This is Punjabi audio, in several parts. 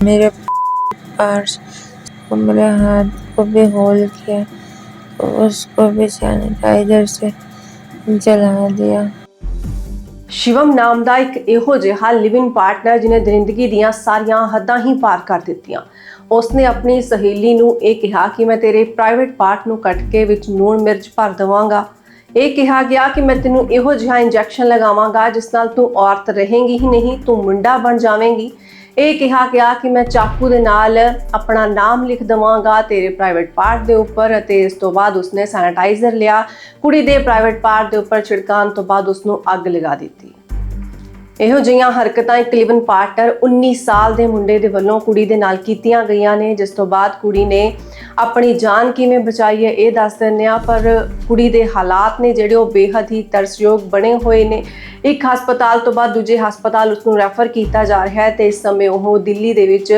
मेरे पार्ट्स को, मेरे हाथ को भी होल किया, उसको भी सैनिटाइजर से जला दिया। शिवम नाम ਦਾ ਇੱਕ ਇਹੋ ਜਿਹਾ ਲਿਵਿੰਗ ਪਾਰਟਨਰ ਜਿਹਨੇ ਜ਼ਿੰਦਗੀ ਦੀਆਂ ਸਾਰੀਆਂ ਹੱਦਾਂ ਹੀ ਪਾਰ ਕਰ ਦਿੱਤੀਆਂ। ਉਸਨੇ ਆਪਣੀ ਸਹੇਲੀ ਨੂੰ ਇਹ ਕਿਹਾ ਕਿ ਮੈਂ ਤੇਰੇ ਪ੍ਰਾਈਵੇਟ ਪਾਰਟ ਨੂੰ ਕੱਟ ਕੇ ਵਿੱਚ ਲੂਣ ਮਿਰਚ ਭਰ ਦੇਵਾਂਗਾ। ਇਹ ਕਿਹਾ ਗਿਆ ਕਿ ਮੈਂ ਤੈਨੂੰ ਇਹੋ ਜਿਹਾ ਇੰਜੈਕਸ਼ਨ ਲਗਾਵਾਂਗਾ ਜਿਸ ਨਾਲ ਤੂੰ ਔਰਤ ਰਹੇਂਗੀ ਹੀ ਨਹੀਂ, ਤੂੰ ਮੁੰਡਾ ਬਣ ਜਾਵੇਂਗੀ। ਇਹ ਕਿਹਾ ਗਿਆ ਕਿ ਮੈਂ ਚਾਕੂ ਦੇ ਨਾਲ ਆਪਣਾ ਨਾਮ ਲਿਖ ਦੇਵਾਂਗਾ ਤੇਰੇ ਪ੍ਰਾਈਵੇਟ ਪਾਰਟ ਦੇ ਉੱਪਰ। ਅਤੇ ਇਸ ਤੋਂ ਬਾਅਦ ਉਸਨੇ ਸੈਨੀਟਾਈਜ਼ਰ ਲਿਆ, ਕੁੜੀ ਦੇ ਪ੍ਰਾਈਵੇਟ ਪਾਰਟ ਦੇ ਉੱਪਰ ਛਿੜਕਾਉਣ ਤੋਂ ਬਾਅਦ ਉਸਨੂੰ ਅੱਗ ਲਗਾ ਦਿੱਤੀ। ਇਹੋ ਜਿਹੀਆਂ ਹਰਕਤਾਂ ਇੱਕ ਲਿਵਨ ਪਾਰਟਨਰ 19 ਸਾਲ ਦੇ ਮੁੰਡੇ ਦੇ ਵੱਲੋਂ ਕੁੜੀ ਦੇ ਨਾਲ ਕੀਤੀਆਂ ਗਈਆਂ ਨੇ, ਜਿਸ ਤੋਂ ਬਾਅਦ ਕੁੜੀ ਨੇ ਆਪਣੀ ਜਾਨ ਕਿਵੇਂ ਬਚਾਈ ਹੈ ਇਹ ਦੱਸ ਦਿੰਦੇ ਹਾਂ। ਪਰ ਕੁੜੀ ਦੇ ਹਾਲਾਤ ਨੇ ਜਿਹੜੇ ਉਹ ਬੇਹੱਦ ਹੀ ਤਰਸਯੋਗ ਬਣੇ ਹੋਏ ਨੇ। ਇੱਕ ਹਸਪਤਾਲ ਤੋਂ ਬਾਅਦ ਦੂਜੇ ਹਸਪਤਾਲ ਉਸਨੂੰ ਰੈਫਰ ਕੀਤਾ ਜਾ ਰਿਹਾ ਹੈ ਤੇ ਇਸ ਸਮੇਂ ਉਹ ਦਿੱਲੀ ਦੇ ਵਿੱਚ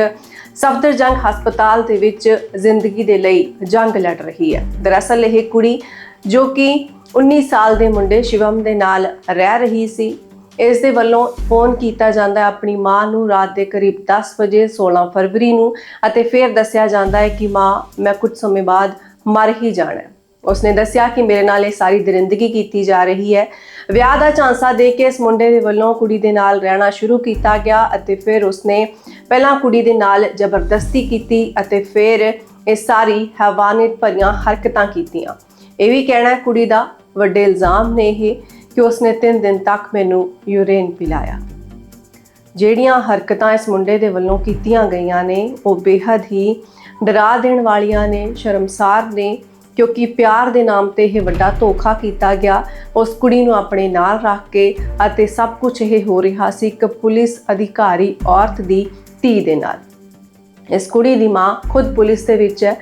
ਸਫਦਰਜੰਗ ਹਸਪਤਾਲ ਦੇ ਵਿੱਚ ਜ਼ਿੰਦਗੀ ਦੇ ਲਈ ਜੰਗ ਲੜ ਰਹੀ ਹੈ। ਦਰਅਸਲ ਇਹ ਕੁੜੀ ਜੋ ਕਿ 19 ਸਾਲ ਦੇ ਮੁੰਡੇ ਸ਼ਿਵਮ ਦੇ ਨਾਲ ਰਹਿ ਰਹੀ ਸੀ, ਇਸ ਦੇ ਵੱਲੋਂ ਫੋਨ ਕੀਤਾ ਜਾਂਦਾ ਹੈ ਆਪਣੀ ਮਾਂ ਨੂੰ ਰਾਤ ਦੇ ਕਰੀਬ 10 ਵਜੇ 16 ਫਰਵਰੀ ਨੂੰ, ਅਤੇ ਫਿਰ ਦੱਸਿਆ ਜਾਂਦਾ ਹੈ ਕਿ ਮਾਂ ਮੈਂ ਕੁਝ ਸਮੇਂ ਬਾਅਦ ਮਰ ਹੀ ਜਾਣਾ ਹੈ। ਉਸਨੇ ਦੱਸਿਆ ਕਿ ਮੇਰੇ ਨਾਲ ਇਹ ਸਾਰੀ ਦਰਿੰਦਗੀ ਕੀਤੀ ਜਾ ਰਹੀ ਹੈ। ਵਿਆਹ ਦਾ ਝਾਂਸਾ ਦੇ ਕੇ ਇਸ ਮੁੰਡੇ ਦੇ ਵੱਲੋਂ ਕੁੜੀ ਦੇ ਨਾਲ ਰਹਿਣਾ ਸ਼ੁਰੂ ਕੀਤਾ ਗਿਆ ਅਤੇ ਫਿਰ ਉਸਨੇ ਪਹਿਲਾਂ ਕੁੜੀ ਦੇ ਨਾਲ ਜ਼ਬਰਦਸਤੀ ਕੀਤੀ ਅਤੇ ਫਿਰ ਇਹ ਸਾਰੀ ਹੈਵਾਨੀਅਤ ਭਰੀਆਂ ਹਰਕਤਾਂ ਕੀਤੀਆਂ। ਇਹ ਵੀ ਕਹਿਣਾ ਹੈ ਕੁੜੀ ਦਾ, ਵੱਡੇ ਇਲਜ਼ਾਮ ਨੇ ਇਹ ਕਿ ਉਸਨੇ 3 ਦਿਨ ਤੱਕ ਮੈਨੂੰ ਯੂਰੇਨ ਪਿਲਾਇਆ। ਜਿਹੜੀਆਂ ਹਰਕਤਾਂ ਇਸ ਮੁੰਡੇ ਦੇ ਵੱਲੋਂ ਕੀਤੀਆਂ ਗਈਆਂ ਨੇ ਉਹ ਬੇਹੱਦ ਹੀ ਡਰਾ ਦੇਣ ਵਾਲੀਆਂ ਨੇ, ਸ਼ਰਮਸਾਰ ਨੇ, ਕਿਉਂਕਿ ਪਿਆਰ ਦੇ ਨਾਮ ਤੇ ਇਹ ਵੱਡਾ ਧੋਖਾ ਕੀਤਾ ਗਿਆ ਉਸ ਕੁੜੀ ਨੂੰ ਆਪਣੇ ਨਾਲ ਰੱਖ ਕੇ। ਅਤੇ ਸਭ ਕੁਝ ਇਹ ਹੋ ਰਿਹਾ ਸੀ ਇੱਕ ਪੁਲਿਸ ਅਧਿਕਾਰੀ ਔਰਤ ਦੀ ਧੀ ਦੇ ਨਾਲ। ਇਸ ਕੁੜੀ ਦੀ ਮਾਂ ਖੁਦ ਪੁਲਿਸ ਦੇ ਵਿੱਚ ਹੈ।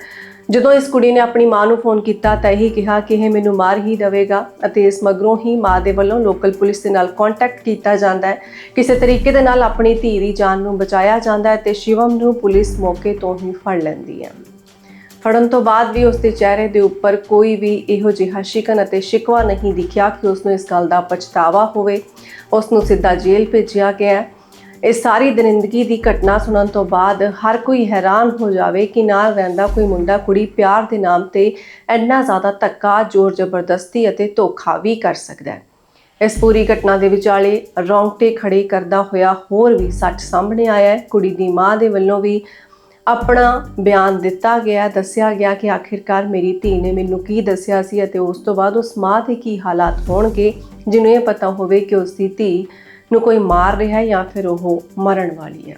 ਜਦੋਂ ਇਸ ਕੁੜੀ ਨੇ ਆਪਣੀ ਮਾਂ ਨੂੰ ਫੋਨ ਕੀਤਾ ਤਾਂ ਇਹੀ ਕਿਹਾ ਕਿ ਇਹ ਮੈਨੂੰ ਮਾਰ ਹੀ ਦੇਵੇਗਾ ਅਤੇ ਇਸ ਮਗਰੋਂ ਹੀ ਮਾਂ ਦੇ ਵੱਲੋਂ ਲੋਕਲ ਪੁਲਿਸ ਦੇ ਨਾਲ ਕੰਟੈਕਟ ਕੀਤਾ ਜਾਂਦਾ ਹੈ। ਕਿਸੇ ਤਰੀਕੇ ਦੇ ਨਾਲ ਆਪਣੀ ਧੀ ਦੀ ਜਾਨ ਨੂੰ ਬਚਾਇਆ ਜਾਂਦਾ ਹੈ ਤੇ ਸ਼ਿਵਮ ਨੂੰ ਪੁਲਿਸ ਮੌਕੇ ਤੋਂ ਹੀ ਫੜ ਲੈਂਦੀ ਹੈ। ਫੜਨ ਤੋਂ ਬਾਅਦ ਵੀ ਉਸ ਦੇ ਚਿਹਰੇ ਦੇ ਉੱਪਰ ਕੋਈ ਵੀ ਇਹੋ ਜਿਹਾ ਸ਼ਿਕਨ ਅਤੇ ਸ਼ਿਕਵਾ ਨਹੀਂ ਦਿਖਿਆ ਕਿ ਉਸ ਨੂੰ ਇਸ ਗੱਲ ਦਾ ਪਛਤਾਵਾ ਹੋਵੇ। ਉਸ ਨੂੰ ਸਿੱਧਾ ਜੇਲ੍ਹ ਭੇਜਿਆ ਗਿਆ। ਇਸ ਸਾਰੀ ਦਰਿੰਦਗੀ ਦੀ ਘਟਨਾ ਸੁਣਨ ਤੋਂ ਬਾਅਦ ਹਰ ਕੋਈ ਹੈਰਾਨ ਹੋ ਜਾਵੇ ਕਿ ਨਾਲ ਰਹਿੰਦਾ ਕੋਈ ਮੁੰਡਾ ਕੁੜੀ ਪਿਆਰ ਦੇ ਨਾਮ ਤੇ ਇੰਨਾ ਜ਼ਿਆਦਾ ਧੱਕਾ, ਜ਼ੋਰ ਜ਼ਬਰਦਸਤੀ ਅਤੇ ਧੋਖਾ ਵੀ ਕਰ ਸਕਦਾ ਹੈ। ਇਸ ਪੂਰੀ ਘਟਨਾ ਦੇ ਵਿਚਾਲੇ ਰੌਂਗਟੇ ਖੜੇ ਕਰਦਾ ਹੋਇਆ ਹੋਰ ਵੀ ਸੱਚ ਸਾਹਮਣੇ ਆਇਆ ਹੈ। ਕੁੜੀ ਦੀ ਮਾਂ ਦੇ ਵੱਲੋਂ ਵੀ ਆਪਣਾ ਬਿਆਨ ਦਿੱਤਾ ਗਿਆ, ਦੱਸਿਆ ਗਿਆ ਕਿ ਆਖਿਰਕਾਰ ਮੇਰੀ ਧੀ ਨੇ ਮੈਨੂੰ ਕੀ ਦੱਸਿਆ ਸੀ ਅਤੇ ਉਸ ਤੋਂ ਬਾਅਦ ਉਸ ਮਾਂ ਦੇ ਕੀ ਹਾਲਾਤ ਹੋਣਗੇ ਜਿਹਨੂੰ ਇਹ ਪਤਾ ਹੋਵੇ ਕਿ ਉਸ ਦੀ ਧੀ ਨੂੰ ਕੋਈ ਮਾਰ ਰਿਹਾ ਹੈ ਜਾਂ ਫਿਰ ਉਹ ਮਰਨ ਵਾਲੀ ਹੈ।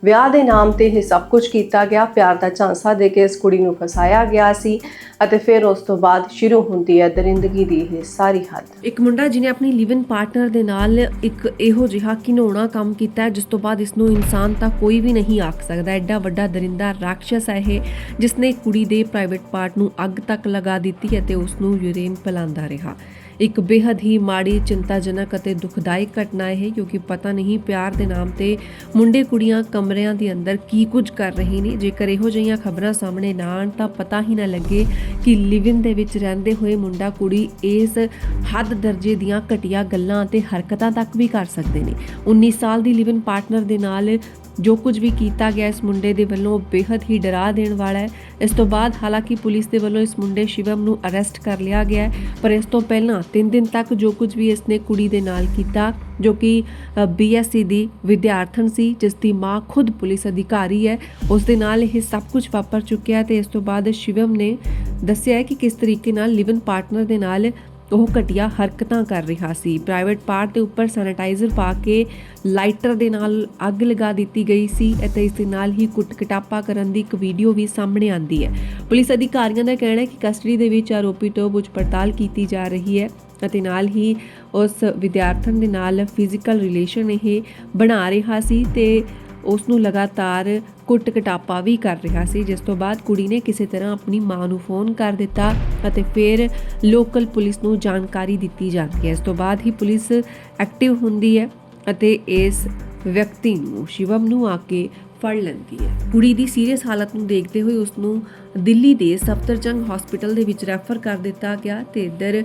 ਵਿਆਹ ਦੇ ਨਾਮ ਤੇ ਇਹ ਸਭ ਕੁਝ ਕੀਤਾ ਗਿਆ, ਪਿਆਰ ਦਾ ਝਾਂਸਾ ਦੇ ਕੇ ਇਸ ਕੁੜੀ ਨੂੰ ਫਸਾਇਆ ਗਿਆ ਸੀ ਅਤੇ ਫਿਰ ਉਸ ਤੋਂ ਬਾਅਦ ਸ਼ੁਰੂ ਹੁੰਦੀ ਹੈ ਦਰਿੰਦਗੀ ਦੀ ਇਹ ਸਾਰੀ ਹੱਦ। ਇੱਕ ਮੁੰਡਾ ਜਿਹਨੇ ਆਪਣੀ ਲਿਵਨ ਪਾਰਟਨਰ ਦੇ ਨਾਲ ਇੱਕ ਇਹੋ ਜਿਹਾ ਘਿਨੌਣਾ ਕੰਮ ਕੀਤਾ ਹੈ ਜਿਸ ਤੋਂ ਬਾਅਦ ਇਸ ਨੂੰ ਇਨਸਾਨ ਤਾਂ ਕੋਈ ਵੀ ਨਹੀਂ ਆਖ ਸਕਦਾ। ਐਡਾ ਵੱਡਾ ਦਰਿੰਦਾ ਰਾਖਸ਼ ਹੈ ਇਹ, ਜਿਸਨੇ ਕੁੜੀ ਦੇ ਪ੍ਰਾਈਵੇਟ ਪਾਰਟ ਨੂੰ ਅੱਗ ਤੱਕ ਲਗਾ ਦਿੱਤੀ ਅਤੇ ਉਸ ਨੂੰ ਯੂਰੇਨ ਪਿਲਾਉਂਦਾ ਰਿਹਾ। ਇੱਕ ਬੇਹੱਦ ਹੀ ਮਾੜੀ, ਚਿੰਤਾਜਨਕ ਅਤੇ ਦੁਖਦਾਇਕ ਘਟਨਾ ਹੈ ਕਿਉਂਕਿ ਪਤਾ ਨਹੀਂ ਪਿਆਰ ਦੇ ਨਾਮ ਤੇ ਮੁੰਡੇ ਕੁੜੀਆਂ ਕਮਰਿਆਂ ਦੇ ਅੰਦਰ ਕੀ ਕੁਝ ਕਰ ਰਹੇ ਨੇ। ਜੇਕਰ ਇਹੋ ਜਿਹੀਆਂ ਖਬਰਾਂ ਸਾਹਮਣੇ ਨਾ ਆਉਣ ਤਾਂ ਪਤਾ ਹੀ ਨਾ ਲੱਗੇ ਕਿ ਲਿਵਿਨ ਦੇ ਵਿੱਚ ਰਹਿੰਦੇ ਹੋਏ ਮੁੰਡਾ ਕੁੜੀ ਇਸ ਹੱਦ ਦਰਜੇ ਦੀਆਂ ਘਟੀਆ ਗੱਲਾਂ ਅਤੇ ਹਰਕਤਾਂ ਤੱਕ ਵੀ ਕਰ ਸਕਦੇ ਨੇ। 19 ਸਾਲ ਦੀ ਲਿਵਿਨ ਪਾਰਟਨਰ ਦੇ ਨਾਲ ਜੋ ਕੁਝ ਵੀ ਕੀਤਾ ਗਿਆ ਇਸ ਮੁੰਡੇ ਦੇ ਵੱਲੋਂ ਬੇਹੱਦ ਹੀ ਡਰਾ ਦੇਣ ਵਾਲਾ ਹੈ। ਇਸ ਤੋਂ ਬਾਅਦ ਹਾਲਾਂਕਿ ਪੁਲਿਸ ਦੇ ਵੱਲੋਂ ਇਸ ਮੁੰਡੇ ਸ਼ਿਵਮ ਨੂੰ ਅਰੈਸਟ ਕਰ ਲਿਆ ਗਿਆ ਹੈ, ਪਰ ਇਸ ਤੋਂ ਪਹਿਲਾਂ 3 ਦਿਨ ਤੱਕ ਜੋ ਕੁਝ ਵੀ ਇਸਨੇ ਕੁੜੀ ਦੇ ਨਾਲ ਕੀਤਾ, ਜੋ ਕਿ BSc ਦੀ ਵਿਦਿਆਰਥਣ ਸੀ ਜਿਸ ਦੀ ਮਾਂ ਖੁਦ ਪੁਲਿਸ ਅਧਿਕਾਰੀ ਹੈ, ਉਸ ਦੇ ਨਾਲ ਇਹ ਸਭ ਕੁਝ ਵਾਪਰ ਚੁੱਕਿਆ। ਤੇ ਇਸ ਤੋਂ ਬਾਅਦ ਸ਼ਿਵਮ ਨੇ ਦੱਸਿਆ ਹੈ ਕਿ ਕਿਸ ਤਰੀਕੇ ਨਾਲ ਲਿਵਨ ਪਾਰਟਨਰ ਦੇ ਨਾਲ ਉਹ ਘਟੀਆ ਹਰਕਤਾਂ ਕਰ ਰਿਹਾ ਸੀ। ਪ੍ਰਾਈਵੇਟ ਪਾਰਟ ਦੇ ਉੱਪਰ ਸੈਨੀਟਾਈਜ਼ਰ ਪਾ ਕੇ ਲਾਈਟਰ ਦੇ ਨਾਲ ਅੱਗ ਲਗਾ ਦਿੱਤੀ ਗਈ ਸੀ ਅਤੇ ਇਸ ਦੇ ਨਾਲ ਹੀ ਕੁੱਟ-ਕਟਾਪਾ ਕਰਨ ਦੀ ਇੱਕ ਵੀਡੀਓ ਵੀ ਸਾਹਮਣੇ ਆਉਂਦੀ ਹੈ। ਪੁਲਿਸ ਅਧਿਕਾਰੀਆਂ ਦਾ ਕਹਿਣਾ ਹੈ ਕਿ ਕਸਟਡੀ ਦੇ ਵਿੱਚ ਆਰੋਪੀ ਤੋਂ ਪੁੱਛ ਪੜਤਾਲ ਕੀਤੀ ਜਾ ਰਹੀ ਹੈ ਅਤੇ ਨਾਲ ਹੀ ਉਸ ਵਿਦਿਆਰਥਣ ਦੇ ਨਾਲ ਫਿਜ਼ੀਕਲ ਰਿਲੇਸ਼ਨ ਇਹ ਬਣਾ ਰਿਹਾ ਸੀ ਤੇ ਉਸ ਨੂੰ ਲਗਾਤਾਰ ਕੁੱਟ-ਕਟਾਪਾ ਵੀ ਕਰ ਰਿਹਾ ਸੀ, ਜਿਸ ਤੋਂ ਬਾਅਦ ਕੁੜੀ ਨੇ ਕਿਸੇ ਤਰ੍ਹਾਂ ਆਪਣੀ ਮਾਂ ਨੂੰ ਫੋਨ ਕਰ ਦਿੱਤਾ ਅਤੇ ਫਿਰ ਲੋਕਲ ਪੁਲਿਸ ਨੂੰ ਜਾਣਕਾਰੀ ਦਿੱਤੀ ਜਾਂਦੀ ਹੈ। ਇਸ ਤੋਂ ਬਾਅਦ ਹੀ ਪੁਲਿਸ ਐਕਟਿਵ ਹੁੰਦੀ ਹੈ ਅਤੇ ਇਸ ਵਿਅਕਤੀ ਨੂੰ, ਸ਼ਿਵਮ ਨੂੰ ਆ ਕੇ ਫੜ ਲੈਂਦੀ ਹੈ। ਕੁੜੀ ਦੀ ਸੀਰੀਅਸ ਹਾਲਤ ਨੂੰ ਦੇਖਦੇ ਹੋਏ ਉਸ ਨੂੰ ਦਿੱਲੀ ਦੇ ਸਫਦਰਜੰਗ ਹਸਪੀਟਲ ਦੇ ਵਿੱਚ ਰੈਫਰ ਕਰ ਦਿੱਤਾ ਗਿਆ ਤੇ ਇੱਧਰ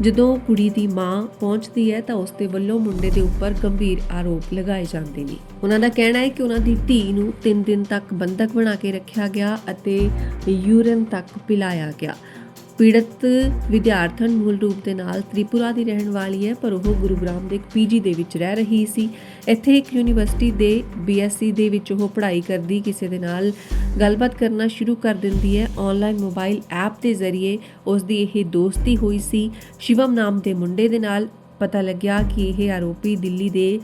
ਜਦੋਂ ਕੁੜੀ ਦੀ ਮਾਂ ਪਹੁੰਚਦੀ ਹੈ ਤਾਂ ਉਸ ਦੇ ਵੱਲੋਂ ਮੁੰਡੇ ਦੇ ਉੱਪਰ ਗੰਭੀਰ ਆਰੋਪ ਲਗਾਏ ਜਾਂਦੇ ਨੇ। ਉਹਨਾਂ ਦਾ ਕਹਿਣਾ ਹੈ ਕਿ ਉਹਨਾਂ ਦੀ ਧੀ ਨੂੰ 3 ਦਿਨ ਤੱਕ ਬੰਦਕ ਬਣਾ ਕੇ ਰੱਖਿਆ ਗਿਆ ਅਤੇ ਯੂਰਿਨ ਤੱਕ ਪਿਲਾਇਆ ਗਿਆ। ਪੀੜਤ ਵਿਦਿਆਰਥਣ ਮੂਲ ਰੂਪ ਦੇ ਨਾਲ ਤ੍ਰਿਪੁਰਾ ਦੀ ਰਹਿਣ ਵਾਲੀ ਹੈ, ਪਰ ਉਹ ਗੁਰੂਗ੍ਰਾਮ ਦੇ ਇੱਕ ਪੀਜੀ ਦੇ ਵਿੱਚ ਰਹਿ ਰਹੀ ਸੀ। ਇੱਥੇ ਇੱਕ ਯੂਨੀਵਰਸਿਟੀ ਦੇ BSc ਦੇ ਵਿੱਚ ਉਹ ਪੜ੍ਹਾਈ ਕਰਦੀ ਕਿਸੇ ਦੇ ਨਾਲ ਗੱਲਬਾਤ ਕਰਨਾ ਸ਼ੁਰੂ ਕਰ ਦਿੰਦੀ ਹੈ। ਆਨਲਾਈਨ ਮੋਬਾਈਲ ਐਪ ਦੇ ਜ਼ਰੀਏ ਉਸ ਦੀ ਇਹ ਦੋਸਤੀ ਹੋਈ ਸੀ ਸ਼ਿਵਮ ਨਾਮ ਦੇ ਮੁੰਡੇ ਦੇ ਨਾਲ। ਪਤਾ ਲੱਗਿਆ ਕਿ ਇਹ ਆਰੋਪੀ ਦਿੱਲੀ ਦੇ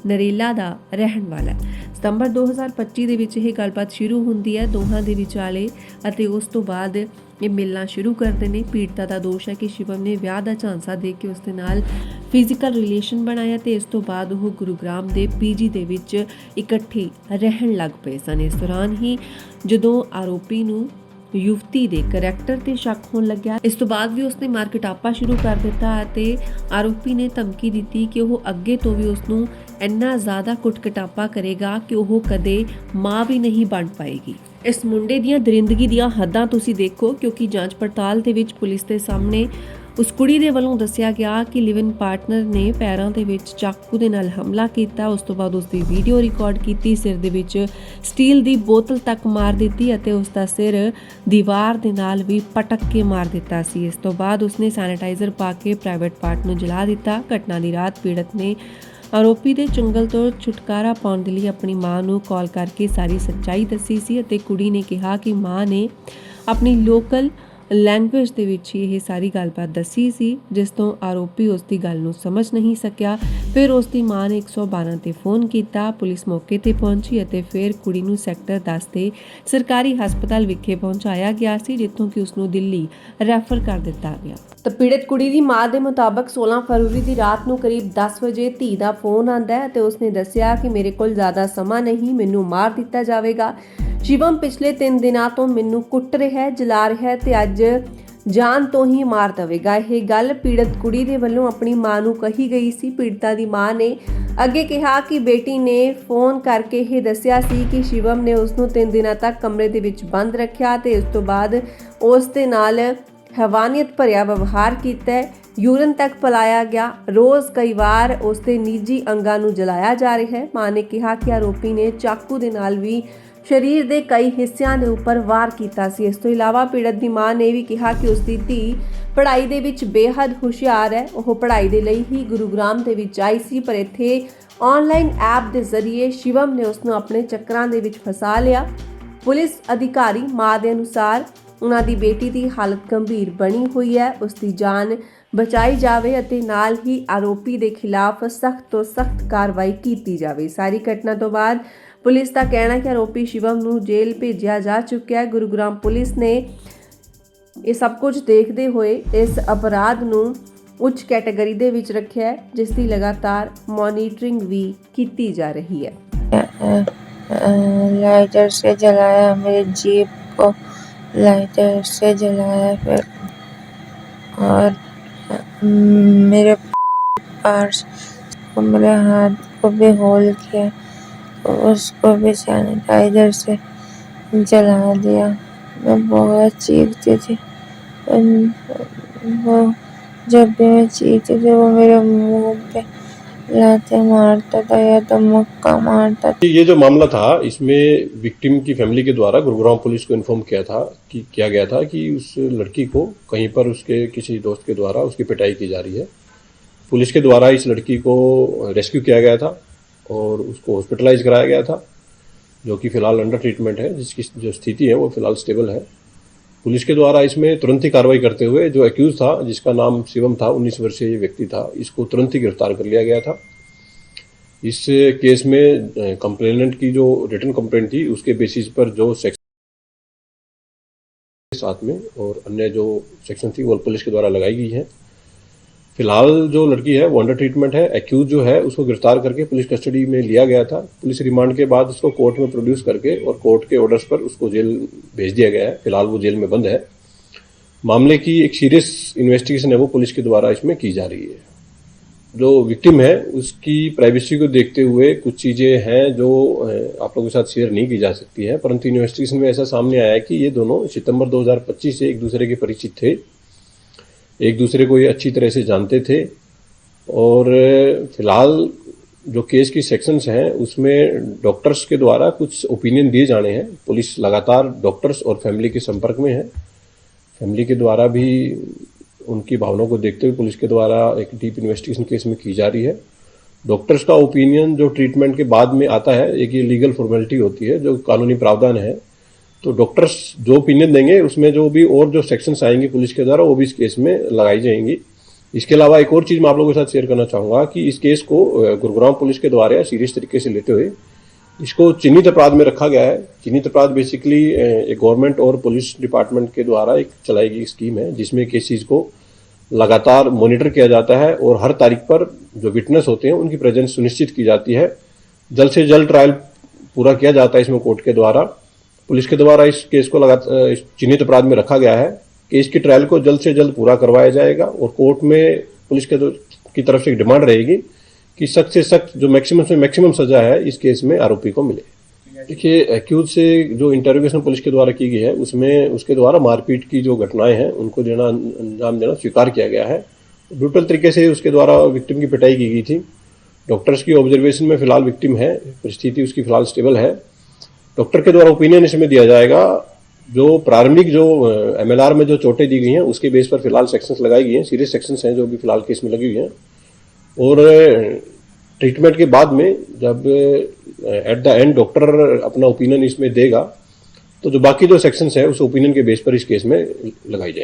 ਨਰੇਲਾ ਦਾ ਰਹਿਣ ਵਾਲਾ ਹੈ। ਸਤੰਬਰ 2025 ਦੇ ਵਿੱਚ ਇਹ ਗੱਲਬਾਤ ਸ਼ੁਰੂ ਹੁੰਦੀ ਹੈ ਦੋਹਾਂ ਦੇ ਵਿਚਾਲੇ ਅਤੇ ਉਸ ਤੋਂ ਬਾਅਦ ਇਹ ਮਿਲਣਾ ਸ਼ੁਰੂ ਕਰਦੇ ਨੇ। ਪੀੜਤਾ ਦਾ ਦੋਸ਼ ਹੈ ਕਿ ਸ਼ਿਵਮ ਨੇ ਵਿਆਹ ਦਾ ਝਾਂਸਾ ਦੇ ਕੇ ਉਸ ਦੇ ਨਾਲ ਫਿਜ਼ੀਕਲ ਰਿਲੇਸ਼ਨ ਬਣਾਇਆ ਤੇ ਇਸ ਤੋਂ ਬਾਅਦ ਉਹ ਗੁਰੂਗ੍ਰਾਮ ਦੇ ਪੀਜੀ ਦੇ ਵਿੱਚ ਇਕੱਠੇ ਰਹਿਣ ਲੱਗ ਪਏ ਸਨ। ਇਸ ਦੌਰਾਨ ਹੀ ਜਦੋਂ ਆਰੋਪੀ ਨੂੰ ਯੁਵਤੀ ਦੇ ਕਰੈਕਟਰ ਤੇ ਸ਼ੱਕ ਹੋਣ ਲੱਗਿਆ, ਇਸ ਤੋਂ ਬਾਅਦ ਵੀ ਉਸਨੇ ਮਾਰ ਕੁਟਾਪਾ ਸ਼ੁਰੂ ਕਰ ਦਿੱਤਾ ਅਤੇ ਆਰੋਪੀ ਨੇ ਧਮਕੀ ਦਿੱਤੀ ਕਿ ਉਹ ਅੱਗੇ ਤੋਂ ਵੀ ਉਸ ਨੂੰ ਇੰਨਾ ਜ਼ਿਆਦਾ ਕੁੱਟ-ਕਟਾਪਾ ਕਰੇਗਾ ਕਿ ਉਹ ਕਦੇ ਮਾਂ ਵੀ ਨਹੀਂ ਬਣ ਪਾਏਗੀ। ਇਸ ਮੁੰਡੇ ਦੀਆਂ ਦਰਿੰਦਗੀ ਦੀਆਂ ਹੱਦਾਂ ਤੁਸੀਂ ਦੇਖੋ, ਕਿਉਂਕਿ ਜਾਂਚ ਪੜਤਾਲ ਦੇ ਵਿੱਚ ਪੁਲਿਸ ਦੇ ਸਾਹਮਣੇ ਉਸ ਕੁੜੀ ਦੇ ਵੱਲੋਂ ਦੱਸਿਆ ਗਿਆ ਕਿ ਲਿਵ ਇਨ ਪਾਰਟਨਰ ਨੇ ਪੈਰਾਂ ਦੇ ਵਿੱਚ ਚਾਕੂ ਦੇ ਨਾਲ ਹਮਲਾ ਕੀਤਾ। ਉਸ ਤੋਂ ਬਾਅਦ ਉਸ ਦੀ ਵੀਡੀਓ ਰਿਕਾਰਡ ਕੀਤੀ, ਸਿਰ ਦੇ ਵਿੱਚ ਸਟੀਲ ਦੀ ਬੋਤਲ ਤੱਕ ਮਾਰ ਦਿੱਤੀ ਅਤੇ ਉਸ ਦਾ ਸਿਰ ਦੀਵਾਰ ਦੇ ਨਾਲ ਵੀ ਪਟਕ ਕੇ ਮਾਰ ਦਿੱਤਾ ਸੀ। ਇਸ ਤੋਂ ਬਾਅਦ ਉਸਨੇ ਸੈਨੀਟਾਈਜ਼ਰ ਪਾ ਕੇ ਪ੍ਰਾਈਵੇਟ ਪਾਰਟ ਨੂੰ ਜਲਾ ਦਿੱਤਾ। ਘਟਨਾ ਦੀ ਰਾਤ ਪੀੜਤ ਨੇ ਆਰੋਪੀ ਦੇ ਚੁੰਗਲ ਤੋਂ ਛੁਟਕਾਰਾ ਪਾਉਣ ਦੇ ਲਈ ਆਪਣੀ ਮਾਂ ਨੂੰ ਕਾਲ ਕਰਕੇ ਸਾਰੀ ਸੱਚਾਈ ਦੱਸੀ ਸੀ ਅਤੇ ਕੁੜੀ ਨੇ ਕਿਹਾ ਕਿ ਮਾਂ ਨੇ ਆਪਣੀ ਲੋਕਲ ਲੈਂਗੁਏਜ ਦੇ ਵਿੱਚ ਹੀ ਇਹ ਸਾਰੀ ਗੱਲਬਾਤ ਦੱਸੀ ਸੀ, ਜਿਸ ਤੋਂ ਆਰੋਪੀ ਉਸ ਦੀ ਗੱਲ ਨੂੰ ਸਮਝ ਨਹੀਂ ਸਕਿਆ। ਫਿਰ ਉਸ ਦੀ ਮਾਂ ਨੇ 112 ਤੇ ਫੋਨ ਕੀਤਾ। ਪੁਲਿਸ ਮੌਕੇ ਤੇ ਪਹੁੰਚੀ ਅਤੇ ਫਿਰ ਕੁੜੀ ਨੂੰ ਸੈਕਟਰ 10 ਦੇ ਸਰਕਾਰੀ ਹਸਪਤਾਲ ਵਿਖੇ ਪਹੁੰਚਾਇਆ ਗਿਆ ਸੀ, ਜਿੱਥੋਂ ਕਿ ਉਸ ਨੂੰ ਦਿੱਲੀ ਰੈਫਰ ਕਰ ਦਿੱਤਾ ਗਿਆ। ਤਾਂ ਪੀੜਤ ਕੁੜੀ ਦੀ ਮਾਂ ਦੇ ਮੁਤਾਬਕ 16 ਫਰਵਰੀ ਦੀ ਰਾਤ ਨੂੰ ਕਰੀਬ 10 ਵਜੇ ਧੀ ਦਾ ਫੋਨ ਆਂਦਾ ਹੈ ਤੇ ਉਸਨੇ ਦੱਸਿਆ ਕਿ ਮੇਰੇ ਕੋਲ ਜ਼ਿਆਦਾ ਸਮਾਂ ਨਹੀਂ, ਮੈਨੂੰ ਮਾਰ ਦਿੱਤਾ ਜਾਵੇਗਾ। ਸ਼ਿਵਮ ਪਿਛਲੇ 3 ਦਿਨਾਂ ਤੋਂ ਮੈਨੂੰ ਕੁੱਟ ਰਿਹਾ ਹੈ, ਜਲਾ ਰਿਹਾ ਹੈ ਤੇ ਅੱਜ ਜਾਨ ਤੋਂ ਹੀ ਮਾਰ ਦੇਵੇਗਾ। ਇਹ ਗੱਲ ਪੀੜਤ ਕੁੜੀ ਦੇ ਵੱਲੋਂ ਆਪਣੀ ਮਾਂ ਨੂੰ ਕਹੀ ਗਈ ਸੀ। ਪੀੜਤਾ ਦੀ ਮਾਂ ਨੇ ਅੱਗੇ ਕਿਹਾ ਕਿ ਬੇਟੀ ਨੇ ਫੋਨ ਕਰਕੇ ਇਹ ਦੱਸਿਆ ਸੀ ਕਿ ਸ਼ਿਵਮ ਨੇ ਉਸ ਨੂੰ 3 ਦਿਨਾਂ ਤੱਕ ਕਮਰੇ ਦੇ ਵਿੱਚ ਬੰਦ ਰੱਖਿਆ ਤੇ ਇਸ ਤੋਂ ਬਾਅਦ ਉਸ ਦੇ ਨਾਲ ਹੈਵਾਨੀਅਤ ਭਰਿਆ ਵਿਵਹਾਰ ਕੀਤਾ, ਯੂਰਿਨ ਤੱਕ ਪਿਲਾਇਆ ਗਿਆ। ਰੋਜ਼ ਕਈ ਵਾਰ ਉਸ ਦੇ ਨਿੱਜੀ ਅੰਗਾਂ ਨੂੰ ਜਲਾਇਆ ਜਾ ਰਿਹਾ ਹੈ। ਮਾਂ ਨੇ ਕਿਹਾ ਕਿ ਆਰੋਪੀ ਨੇ ਚਾਕੂ ਦੇ ਨਾਲ ਵੀ ਸਰੀਰ ਦੇ ਕਈ ਹਿੱਸਿਆਂ ਦੇ ਉੱਪਰ ਵਾਰ ਕੀਤਾ ਸੀ। ਇਸ ਤੋਂ ਇਲਾਵਾ ਪੀੜਤ ਦੀ ਮਾਂ ਨੇ ਵੀ ਕਿਹਾ ਕਿ ਉਸ ਦੀ ਧੀ ਪੜ੍ਹਾਈ ਦੇ ਵਿੱਚ ਬੇਹੱਦ ਹੁਸ਼ਿਆਰ ਹੈ। ਉਹ ਪੜ੍ਹਾਈ ਦੇ ਲਈ ਹੀ ਗੁਰੂਗ੍ਰਾਮ ਦੇ ਵਿੱਚ ਆਈ ਸੀ, ਪਰ ਇੱਥੇ ਆਨਲਾਈਨ ਐਪ ਦੇ ਜ਼ਰੀਏ ਸ਼ਿਵਮ ਨੇ ਉਸ ਨੂੰ ਆਪਣੇ ਚੱਕਰਾਂ ਦੇ ਵਿੱਚ ਫਸਾ ਲਿਆ। ਪੁਲਿਸ ਅਧਿਕਾਰੀ ਮਾਂ ਦੇ ਅਨੁਸਾਰ ਉਹਨਾਂ ਦੀ ਬੇਟੀ ਦੀ ਹਾਲਤ ਗੰਭੀਰ ਬਣੀ ਹੋਈ ਹੈ, ਉਸ ਦੀ ਜਾਨ ਬਚਾਈ ਜਾਵੇ ਅਤੇ ਨਾਲ ਹੀ ਆਰੋਪੀ ਦੇ ਖਿਲਾਫ ਸਖਤ ਤੋਂ ਸਖਤ ਕਾਰਵਾਈ ਕੀਤੀ ਜਾਵੇ। ਸਾਰੀ ਘਟਨਾ ਤੋਂ ਬਾਅਦ ਪੁਲਿਸ ਦਾ ਕਹਿਣਾ ਹੈ ਕਿ ਆਰੋਪੀ ਸ਼ਿਵਮ ਨੂੰ ਜੇਲ੍ਹ ਭੇਜਿਆ ਜਾ ਚੁੱਕਿਆ ਹੈ। ਗੁਰੂਗ੍ਰਾਮ ਪੁਲਿਸ ਨੇ ਇਹ ਸਭ ਕੁਝ ਦੇਖਦੇ ਹੋਏ ਇਸ ਅਪਰਾਧ ਨੂੰ ਉੱਚ ਕੈਟਾਗਰੀ ਦੇ ਵਿੱਚ ਰੱਖਿਆ ਹੈ, ਜਿਸ ਦੀ ਲਗਾਤਾਰ ਮੋਨੀਟਰਿੰਗ ਵੀ ਕੀਤੀ ਜਾ ਰਹੀ ਹੈ। लाइटर से जलाया, मेरे जीप को लाइटर से जलाया, फिर और मेरे पार्स को, मेरे हाथ को भी होल किया, उसको भी सैनिटाइजर से जला दिया। मैं बहुत चीखती थी, वो जब भी मैं चीखती थी वो मेरे मुंह पे लाते मारता था या तो मुक्का मारता था। ये जो मामला था, इसमें विक्टिम की फैमिली के द्वारा गुरुग्राम पुलिस को इन्फॉर्म किया गया था कि उस लड़की को कहीं पर उसके किसी दोस्त के द्वारा उसकी पिटाई की जा रही है। पुलिस के द्वारा इस लड़की को रेस्क्यू किया गया था और उसको हॉस्पिटलाइज कराया गया था, जो कि फिलहाल अंडर ट्रीटमेंट है, जिसकी जो स्थिति है वो फिलहाल स्टेबल है। पुलिस के द्वारा इसमें तुरंत ही कार्रवाई करते हुए जो एक्यूज था, जिसका नाम शिवम था, 19 वर्षीय ये व्यक्ति था, इसको तुरंत ही गिरफ्तार कर लिया गया था। इस केस में कंप्लेनेंट की जो रिटन कंप्लेंट थी उसके बेसिस पर जो सेक्शन साथ में और अन्य जो सेक्शन थी वो पुलिस के द्वारा लगाई गई है। फिलहाल जो लड़की है वो अंडर ट्रीटमेंट है। एक्यूज जो है उसको गिरफ्तार करके पुलिस कस्टडी में लिया गया था। पुलिस रिमांड के बाद उसको कोर्ट में प्रोड्यूस करके और कोर्ट के ऑर्डर्स पर उसको जेल भेज दिया गया है। फिलहाल वो जेल में बंद है। मामले की एक सीरियस इन्वेस्टिगेशन है वो पुलिस के द्वारा इसमें की जा रही है जो विक्टिम है उसकी प्राइवेसी को देखते हुए कुछ चीज़ें हैं जो आप लोगों के साथ शेयर नहीं की जा सकती है, परंतु इन्वेस्टिगेशन में ऐसा सामने आया है कि ये दोनों सितंबर 2025 से एक दूसरे के परिचित थे, एक दूसरे को ये अच्छी तरह से जानते थे। और फिलहाल जो केस की सेक्शंस हैं उसमें डॉक्टर्स के द्वारा कुछ ओपिनियन दिए जाने हैं। पुलिस लगातार डॉक्टर्स और फैमिली के संपर्क में है। फैमिली के द्वारा भी उनकी भावनाओं को देखते हुए पुलिस के द्वारा एक डीप इन्वेस्टिगेशन केस में की जा रही है। डॉक्टर्स का ओपिनियन जो ट्रीटमेंट के बाद में आता है, एक ये लीगल फॉर्मेलिटी होती है जो कानूनी प्रावधान है। तो डॉक्टर्स जो ओपिनियन देंगे उसमें जो भी और जो सेक्शंस आएंगी पुलिस के द्वारा वो भी इस केस में लगाई जाएंगी। इसके अलावा एक और चीज़ मैं आप लोगों के साथ शेयर करना चाहूँगा कि इस केस को गुरुग्राम पुलिस के द्वारा सीरियस तरीके से लेते हुए इसको चिन्हित अपराध में रखा गया है। चिन्हित अपराध बेसिकली एक गवर्नमेंट और पुलिस डिपार्टमेंट के द्वारा एक चलाई गई स्कीम है जिसमें केसेस को लगातार मॉनिटर किया जाता है और हर तारीख पर जो विटनेस होते हैं उनकी प्रेजेंस सुनिश्चित की जाती है। जल्द से जल्द ट्रायल पूरा किया जाता है इसमें कोर्ट के द्वारा। पुलिस के द्वारा इस केस को लगातार चिन्हित अपराध में रखा गया है। केस की ट्रायल को जल्द से जल्द पूरा करवाया जाएगा और कोर्ट में पुलिस की तरफ से एक डिमांड रहेगी कि सख्त से सख्त जो मैक्सिमम से मैक्सिमम सजा है इस केस में आरोपी को मिले। देखिए, एक्यूज से जो इंटरोगेशन पुलिस के द्वारा की गई है उसमें उसके द्वारा मारपीट की जो घटनाएं हैं उनको अंजाम देना स्वीकार किया गया है। ब्रूटल तरीके से उसके द्वारा विक्टिम की पिटाई की गई थी। डॉक्टर्स की ऑब्जर्वेशन में फिलहाल विक्टिम है, परिस्थिति उसकी फिलहाल स्टेबल है। डॉक्टर के द्वारा ओपिनियन इसमें दिया जाएगा। जो प्रारंभिक जो MLR में जो चोटें दी गई हैं उसके बेस पर फिलहाल सेक्शंस लगाई गई हैं, सीरियस सेक्शंस हैं जो भी फिलहाल केस में लगी हुई हैं। और ट्रीटमेंट के बाद में जब एट द एंड डॉक्टर अपना ओपिनियन इसमें देगा तो जो बाकी जो सेक्शंस है उस ओपिनियन के बेस पर इस केस में लगाई जाएगी।